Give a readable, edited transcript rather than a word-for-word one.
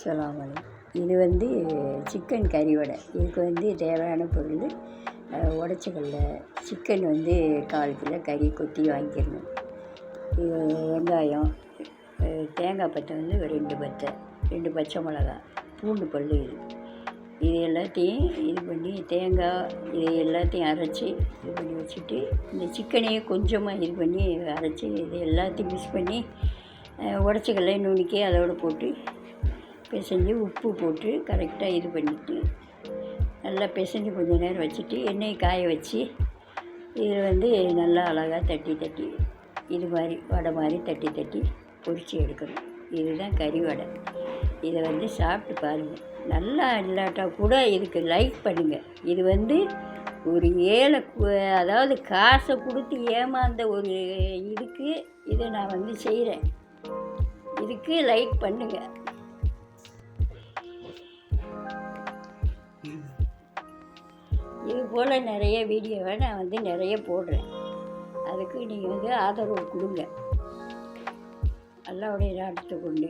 அஸ்ஸலாமு அலைக்கும். இது வந்து சிக்கன் கறி வடை. இதுக்கு தேவையான பொருள் உடச்சக்கல்ல, சிக்கன் 1/4 கிலோ, கறி கொத்தி வாங்கிக்கிறணும். இது வெங்காயம், தேங்காய் பத்தை ஒரு 2 பத்தை, 2 பச்சை மிளகா, பூண்டு பல். இது எல்லாத்தையும் இது பண்ணி தேங்காய் இது எல்லாத்தையும் அரைச்சி இது பண்ணி வச்சுட்டு, இந்த சிக்கனையும் கொஞ்சமாக இது பண்ணி அரைச்சி இது எல்லாத்தையும் மிக்ஸ் பண்ணி உடச்சக்கல்ல நுணுக்கி அதோடு போட்டு பிசைஞ்சு உப்பு போட்டு கரெக்டாக இது பண்ணிவிட்டு நல்லா பிசைஞ்சு கொஞ்சம் நேரம் வச்சுட்டு எண்ணெயை காய வச்சு இதில் நல்லா அழகாக தட்டி இது மாதிரி வடை மாதிரி தட்டி பொரித்து எடுக்கணும். இதுதான் கறி வடை. இதை சாப்பிட்டு பாருங்கள். நல்லா இல்லாட்டா கூட இதுக்கு லைக் பண்ணுங்கள். இது ஒரு ஏழை, அதாவது காசை கொடுத்து ஏமாந்த ஒரு இதுக்கு இதை நான் செய்கிறேன். இதுக்கு லைக் பண்ணுங்கள். இது போல் நிறைய வீடியோவை நான் நிறைய போடுறேன். அதுக்கு நீங்கள் ஆதரவு கொடுங்க. அல்லாஹ்வுடைய நாட்டத்தை கொண்டு.